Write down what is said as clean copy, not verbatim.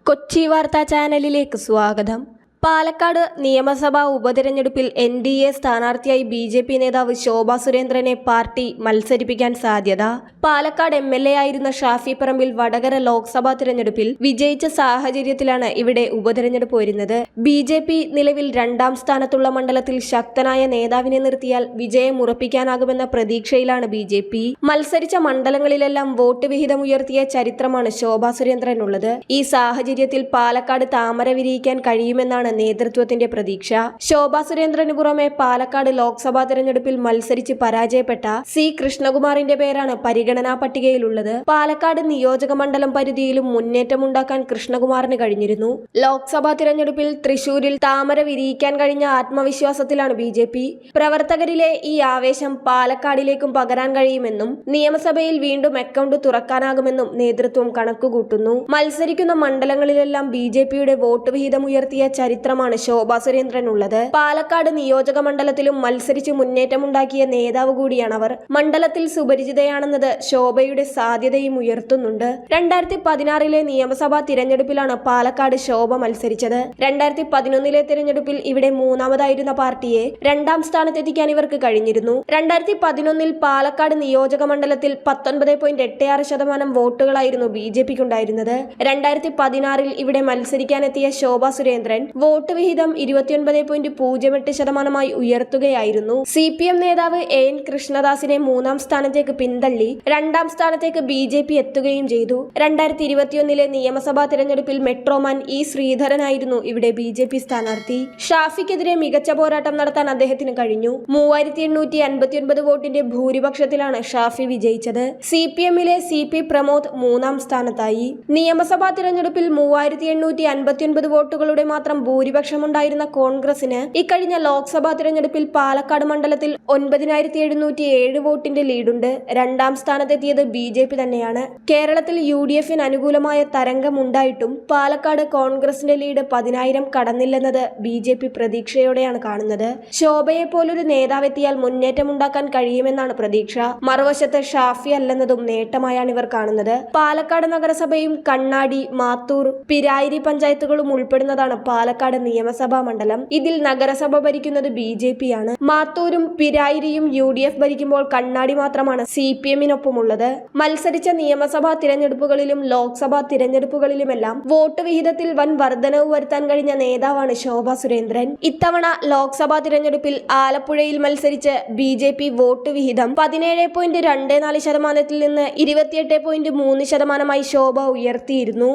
കൊച്ചി വാർത്താ ചാനലിലേക്ക് സ്വാഗതം. പാലക്കാട് നിയമസഭാ ഉപതെരഞ്ഞെടുപ്പിൽ NDA സ്ഥാനാർത്ഥിയായി BJP നേതാവ് ശോഭാ സുരേന്ദ്രനെ പാർട്ടി മത്സരിപ്പിക്കാൻ സാധ്യത. പാലക്കാട് MLA ആയിരുന്ന ഷാഫി പറമ്പിൽ വടകര ലോക്സഭാ തിരഞ്ഞെടുപ്പിൽ വിജയിച്ച സാഹചര്യത്തിലാണ് ഇവിടെ ഉപതെരഞ്ഞെടുപ്പ് വരുന്നത്. BJP നിലവിൽ 2ാം സ്ഥാനത്തുള്ള മണ്ഡലത്തിൽ ശക്തനായ നേതാവിനെ നിർത്തിയാൽ വിജയം ഉറപ്പിക്കാനാകുമെന്ന പ്രതീക്ഷയിലാണ് BJP. മത്സരിച്ച മണ്ഡലങ്ങളിലെല്ലാം വോട്ട് വിഹിതം ഉയർത്തിയ ചരിത്രമാണ് ശോഭാ സുരേന്ദ്രനുള്ളത്. ഈ സാഹചര്യത്തിൽ പാലക്കാട് താമര വിരിയിക്കാൻ കഴിയുമെന്നാണ് നേതൃത്വത്തിന്റെ പ്രതീക്ഷ. ശോഭാ സുരേന്ദ്രന് പുറമെ പാലക്കാട് ലോക്സഭാ തെരഞ്ഞെടുപ്പിൽ മത്സരിച്ച് പരാജയപ്പെട്ട C കൃഷ്ണകുമാറിന്റെ പേരാണ് പരിഗണനാ പട്ടികയിലുള്ളത്. പാലക്കാട് നിയോജക മണ്ഡലം പരിധിയിലും മുന്നേറ്റമുണ്ടാക്കാൻ കൃഷ്ണകുമാറിന് കഴിഞ്ഞിരുന്നു. ലോക്സഭാ തിരഞ്ഞെടുപ്പിൽ തൃശൂരിൽ താമര വിരിയിക്കാൻ കഴിഞ്ഞ ആത്മവിശ്വാസത്തിലാണ് BJP. പ്രവർത്തകരിലെ ഈ ആവേശം പാലക്കാടിലേക്കും പകരാൻ കഴിയുമെന്നും നിയമസഭയിൽ വീണ്ടും അക്കൗണ്ട് തുറക്കാനാകുമെന്നും നേതൃത്വം കണക്കുകൂട്ടുന്നു. മത്സരിക്കുന്ന മണ്ഡലങ്ങളിലെല്ലാം BJPയുടെ വോട്ട് വിഹിതം ഉയർത്തിയ ചരിത്രമാണ് ശോഭാ സുരേന്ദ്രനുള്ളത്. പാലക്കാട് നിയോജക മണ്ഡലത്തിലും മത്സരിച്ച് മുന്നേറ്റമുണ്ടാക്കിയ നേതാവ് കൂടിയാണവർ. മണ്ഡലത്തിൽ സുപരിചിതയാണെന്നത് ശോഭയുടെ സാധ്യതയും ഉയർത്തുന്നുണ്ട്. 2016 നിയമസഭാ തിരഞ്ഞെടുപ്പിലാണ് പാലക്കാട് ശോഭ മത്സരിച്ചത്. 2011 തിരഞ്ഞെടുപ്പിൽ ഇവിടെ 3ാമതായിരുന്ന പാർട്ടിയെ 2ാം സ്ഥാനത്തെത്തിക്കാൻ ഇവർക്ക് കഴിഞ്ഞിരുന്നു. 2011 പാലക്കാട് നിയോജക മണ്ഡലത്തിൽ 19.86% വോട്ടുകളായിരുന്നു BJPക്കുണ്ടായിരുന്നത്. 2016 ഇവിടെ മത്സരിക്കാനെത്തിയ ശോഭാ സുരേന്ദ്രൻ വോട്ട് വിഹിതം 29.08% ഉയർത്തുകയായിരുന്നു. CPM നേതാവ് AN കൃഷ്ണദാസിനെ 3ാം സ്ഥാനത്തേക്ക് പിന്തള്ളി 2ാം സ്ഥാനത്തേക്ക് BJP എത്തുകയും ചെയ്തു. 2021 നിയമസഭാ തിരഞ്ഞെടുപ്പിൽ മെട്രോമാൻ E ശ്രീധരനായിരുന്നു ഇവിടെ BJP സ്ഥാനാർത്ഥി. ഷാഫിക്കെതിരെ മികച്ച പോരാട്ടം നടത്താൻ അദ്ദേഹത്തിന് കഴിഞ്ഞു. 3859 വോട്ടിന്റെ ഭൂരിപക്ഷത്തിലാണ് ഷാഫി വിജയിച്ചത്. CPMലെ CP പ്രമോദ് 3ാം സ്ഥാനത്തായി. നിയമസഭാ തിരഞ്ഞെടുപ്പിൽ 3859 വോട്ടുകളുടെ മാത്രം ഭൂരിപക്ഷമുണ്ടായിരുന്ന കോൺഗ്രസിന് ഇക്കഴിഞ്ഞ ലോക്സഭാ തിരഞ്ഞെടുപ്പിൽ പാലക്കാട് മണ്ഡലത്തിൽ 9707 വോട്ടിന്റെ ലീഡുണ്ട്. 2ാം സ്ഥാനത്തെത്തിയത് BJP തന്നെയാണ്. കേരളത്തിൽ UDFന് അനുകൂലമായ തരംഗമുണ്ടായിട്ടും പാലക്കാട് കോൺഗ്രസിന്റെ ലീഡ് 10,000 കടന്നില്ലെന്നത് BJP പ്രതീക്ഷയോടെയാണ് കാണുന്നത്. ശോഭയെ പോലൊരു നേതാവെത്തിയാൽ മുന്നേറ്റമുണ്ടാക്കാൻ കഴിയുമെന്നാണ് പ്രതീക്ഷ. മറുവശത്ത് ഷാഫി അല്ലെന്നതും നേട്ടമായാണ് ഇവർ കാണുന്നത്. പാലക്കാട് നഗരസഭയും കണ്ണാടി, മാത്തൂർ, പിരായിരി പഞ്ചായത്തുകളും ഉൾപ്പെടുന്നതാണ് പാലക്കാട് നിയമസഭാ മണ്ഡലം. ഇതിൽ നഗരസഭ ഭരിക്കുന്നത് BJP ആണ്. മാത്തൂരും പിരായിരിയും UDF ഭരിക്കുമ്പോൾ കണ്ണാടി മാത്രമാണ് CPMനൊപ്പമുള്ളത്. മത്സരിച്ച നിയമസഭാ തിരഞ്ഞെടുപ്പുകളിലും ലോക്സഭാ തിരഞ്ഞെടുപ്പുകളിലുമെല്ലാം വോട്ട് വിഹിതത്തിൽ വൻ വർധനവ് വരുത്താൻ കഴിഞ്ഞ നേതാവാണ് ശോഭാ സുരേന്ദ്രൻ. ഇത്തവണ ലോക്സഭാ തിരഞ്ഞെടുപ്പിൽ ആലപ്പുഴയിൽ മത്സരിച്ച് BJP വോട്ട് വിഹിതം 17.24% നിന്ന് 28.3% ശോഭ ഉയർത്തിയിരുന്നു.